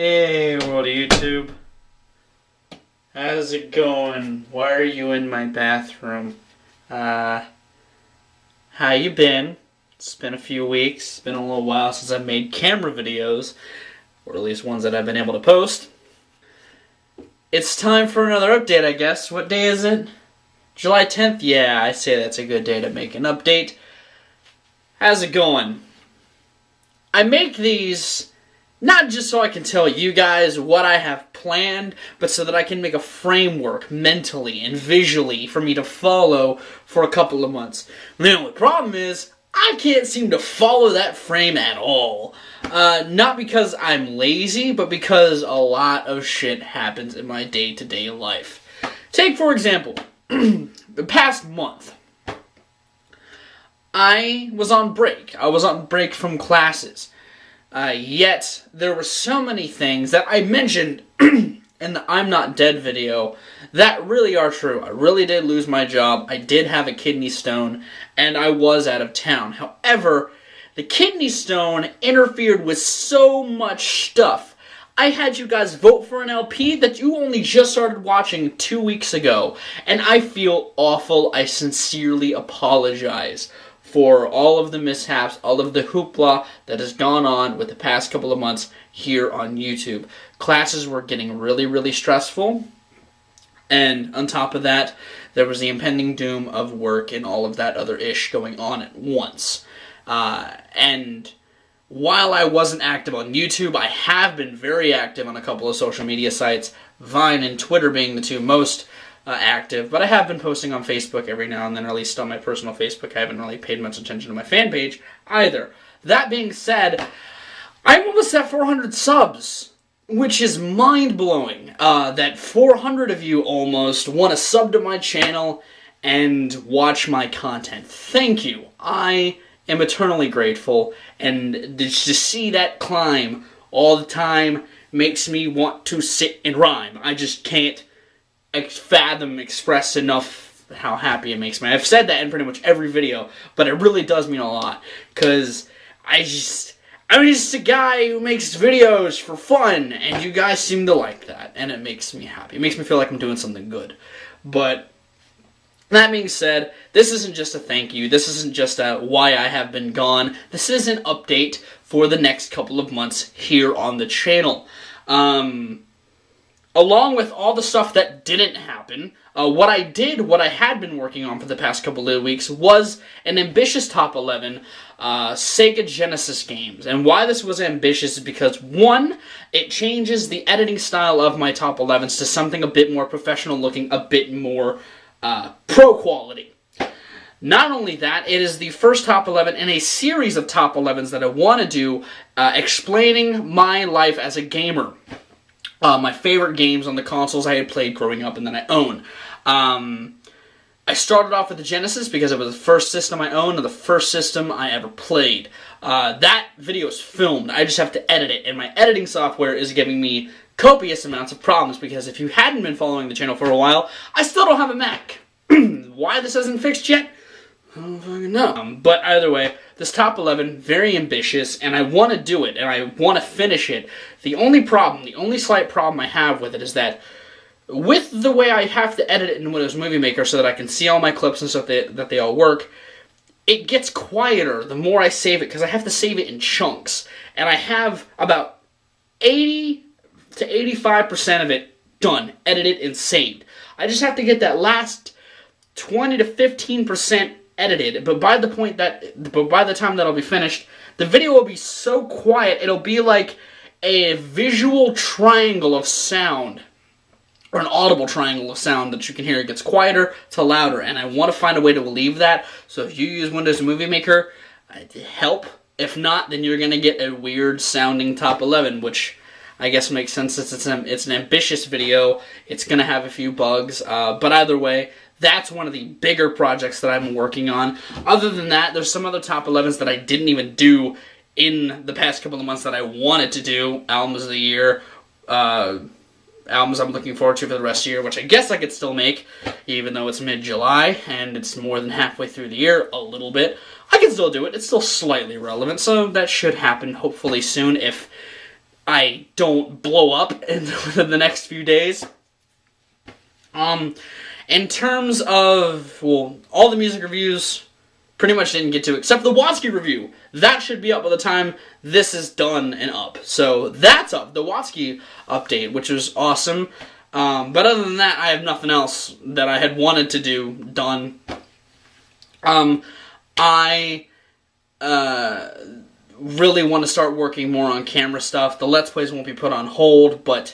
Hey, world of YouTube. How's it going? Why are you in my bathroom? How you been? It's been a few weeks. It's been a little while since I've made camera videos, or at least ones that I've been able to post. It's time for another update, I guess. What day is it? July 10th? Yeah, I say that's a good day to make an update. How's it going? I make these not just so I can tell you guys what I have planned, but so that I can make a framework mentally and visually for me to follow for a couple of months. The only problem is, I can't seem to follow that frame at all. Not because I'm lazy, but because a lot of shit happens in my day-to-day life. Take, for example, the past month. I was on break. I was on break from classes. Yet, there were so many things that I mentioned in the I'm Not Dead video that really are true. I really did lose my job. I did have a kidney stone, and I was out of town. However, the kidney stone interfered with so much stuff. I had you guys vote for an LP that you only just started watching 2 weeks ago, and I feel awful. I sincerely apologize for all of the mishaps, all of the hoopla that has gone on with the past couple of months here on YouTube. Classes were getting really, really stressful, and on top of that, there was the impending doom of work and all of that other ish going on at once. And while I wasn't active on YouTube, I have been very active on a couple of social media sites, Vine and Twitter being the two most active, but I have been posting on Facebook every now and then, or at least on my personal Facebook. I haven't really paid much attention to my fan page either. That being said, I'm almost at 400 subs, which is mind-blowing. That 400 of you almost want to sub to my channel and watch my content. Thank you. I am eternally grateful, and to see that climb all the time makes me want to sit and rhyme. I just can't express enough how happy it makes me. I've said that in pretty much every video, but it really does mean a lot, because I'm just a guy who makes videos for fun, and you guys seem to like that, and it makes me happy. It makes me feel like I'm doing something good. But that being said, this isn't just a thank you. This isn't just a why I have been gone. This is an update for the next couple of months here on the channel. Along with all the stuff that didn't happen, what I had been working on for the past couple of weeks was an ambitious top 11 Sega Genesis games. And why this was ambitious is because, one, it changes the editing style of my top 11s to something a bit more professional looking, a bit more pro quality. Not only that, it is the first top 11 in a series of top 11s that I want to do explaining my life as a gamer. My favorite games on the consoles I had played growing up and that I own. I started off with the Genesis because it was the first system I owned and the first system I ever played. That video is filmed. I just have to edit it, and my editing software is giving me copious amounts of problems because if you hadn't been following the channel for a while, I still don't have a Mac. Why this isn't fixed yet? I don't fucking know. But either way, this top 11, very ambitious, and I want to do it, and I want to finish it. The only slight problem I have with it is that with the way I have to edit it in Windows Movie Maker so that I can see all my clips and stuff that they all work, it gets quieter the more I save it, because I have to save it in chunks. And I have about 80 to 85% of it done, edited, and saved. I just have to get that last 20 to 15% edited, but by the time that'll be finished, the video will be so quiet, it'll be like a visual triangle of sound, or an audible triangle of sound that you can hear. It gets quieter to louder, and I want to find a way to relieve that, so if you use Windows Movie Maker, help. If not, then you're going to get a weird sounding top 11, which I guess makes sense since it's an ambitious video. It's going to have a few bugs, but either way, that's one of the bigger projects that I'm working on. Other than that, there's some other top 11s that I didn't even do in the past couple of months that I wanted to do. Albums of the year, albums I'm looking forward to for the rest of the year, which I guess I could still make, even though it's mid-July, and it's more than halfway through the year, a little bit. I can still do it. It's still slightly relevant, so that should happen hopefully soon if I don't blow up in the next few days. In terms of, well, all the music reviews, pretty much didn't get to, except the Watsky review. That should be up by the time this is done and up. So that's up, the Watsky update, which was awesome. But other than that, I have nothing else that I had wanted to do done. I really want to start working more on camera stuff. The Let's Plays won't be put on hold, but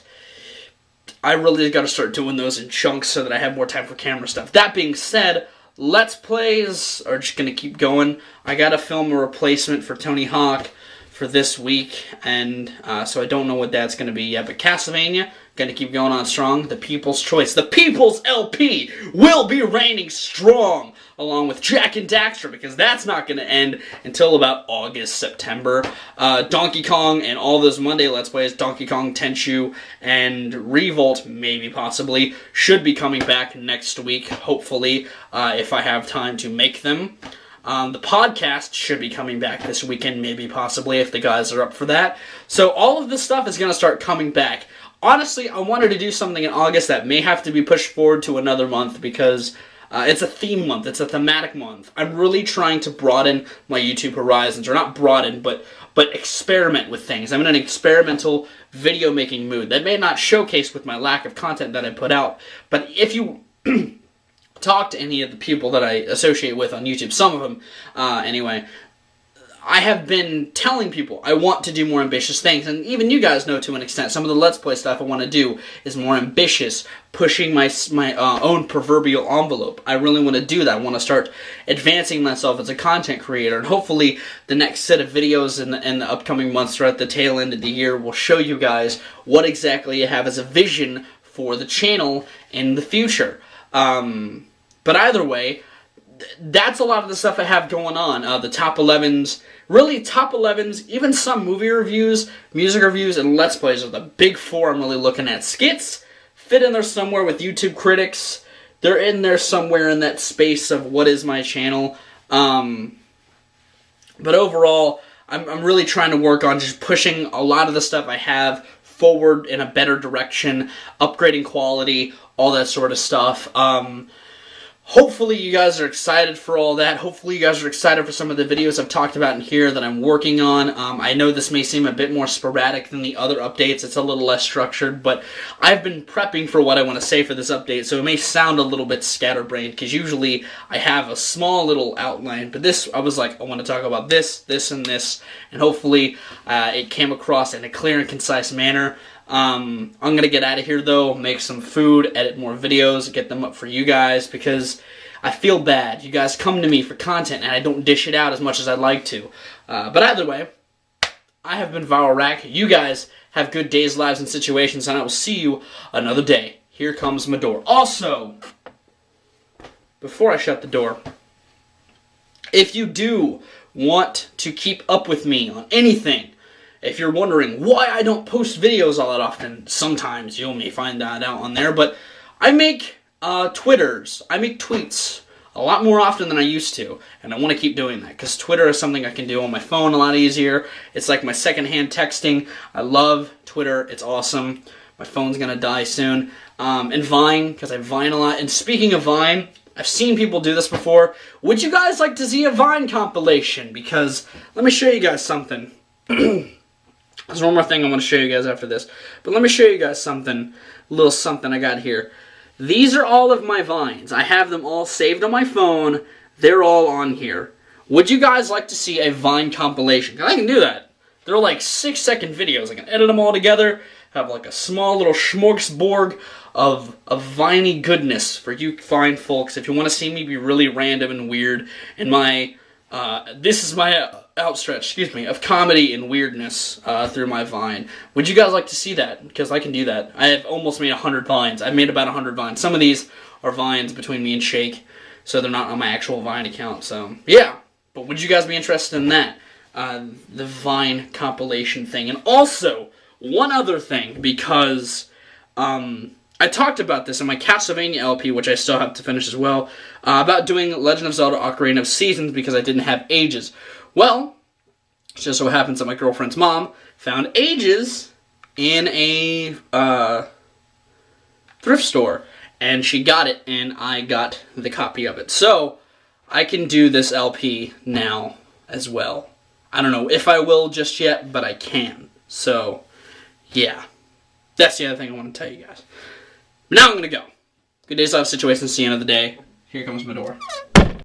I really got to start doing those in chunks so that I have more time for camera stuff. That being said, Let's Plays are just going to keep going. I got to film a replacement for Tony Hawk for this week, and so I don't know what that's going to be yet. But Castlevania, going to keep going on strong. The People's Choice, the People's LP, will be reigning strong, along with Jak and Daxter, because that's not going to end until about August, September. Donkey Kong and all those Monday Let's Plays, Donkey Kong, Tenchu, and Revolt, maybe, possibly, should be coming back next week, hopefully, if I have time to make them. The podcast should be coming back this weekend, maybe, possibly, if the guys are up for that. So all of this stuff is going to start coming back. Honestly, I wanted to do something in August that may have to be pushed forward to another month because it's a theme month. It's a thematic month. I'm really trying to broaden my YouTube horizons, or not broaden, but experiment with things. I'm in an experimental video making mood that may not showcase with my lack of content that I put out. But if you talk to any of the people that I associate with on YouTube, some of them anyway, I have been telling people I want to do more ambitious things, and even you guys know to an extent some of the Let's Play stuff I want to do is more ambitious, pushing my own proverbial envelope. I really want to do that. I want to start advancing myself as a content creator, and hopefully the next set of videos in the upcoming months throughout the tail end of the year will show you guys what exactly I have as a vision for the channel in the future. But either way, that's a lot of the stuff I have going on. The top 11s, really top 11s, even some movie reviews, music reviews, and Let's Plays are the big four I'm really looking at. Skits fit in there somewhere with YouTube critics. They're in there somewhere in that space of what is my channel. But overall, I'm really trying to work on just pushing a lot of the stuff I have forward in a better direction, upgrading quality, all that sort of stuff. Hopefully you guys are excited for all that. Hopefully you guys are excited for some of the videos I've talked about in here that I'm working on. I know this may seem a bit more sporadic than the other updates. It's a little less structured, but I've been prepping for what I want to say for this update, so it may sound a little bit scatterbrained, because usually I have a small little outline, but this, I was like, I want to talk about this, this, and this, and hopefully it came across in a clear and concise manner. I'm going to get out of here, though, make some food, edit more videos, get them up for you guys, because I feel bad. You guys come to me for content, and I don't dish it out as much as I'd like to. But either way, I have been Viralrak. You guys have good days, lives, and situations, and I will see you another day. Here comes my door. Also, before I shut the door, if you do want to keep up with me on anything, if you're wondering why I don't post videos all that often, sometimes you may find that out on there, but I make Twitters, I make tweets a lot more often than I used to, and I want to keep doing that, because Twitter is something I can do on my phone a lot easier. It's like my secondhand texting. I love Twitter. It's awesome. My phone's going to die soon. And Vine, because I Vine a lot. And speaking of Vine, I've seen people do this before. Would you guys like to see a Vine compilation? Because let me show you guys something. There's one more thing I want to show you guys after this. But let me show you guys something, a little something I got here. These are all of my Vines. I have them all saved on my phone. They're all on here. Would you guys like to see a Vine compilation? 'Cause I can do that. They're like 6-second videos. I can edit them all together, have like a small little smorgasbord of Viney goodness for you fine folks. If you want to see me be really random and weird, and my, this is my outstretch, of comedy and weirdness through my Vine. Would you guys like to see that? Because I can do that. I have almost made 100 Vines. I've made about 100 Vines. Some of these are Vines between me and Shake, so they're not on my actual Vine account. So, yeah. But would you guys be interested in that? The Vine compilation thing. And also, one other thing, because I talked about this in my Castlevania LP, which I still have to finish as well, about doing Legend of Zelda Ocarina of Seasons because I didn't have Ages. Well, it just so happens that my girlfriend's mom found Ages in a thrift store, and she got it, and I got the copy of it. So I can do this LP now as well. I don't know if I will just yet, but I can. So yeah, that's the other thing I want to tell you guys. But now I'm gonna go. Good days, life situations. See you end of the day. Here comes my door.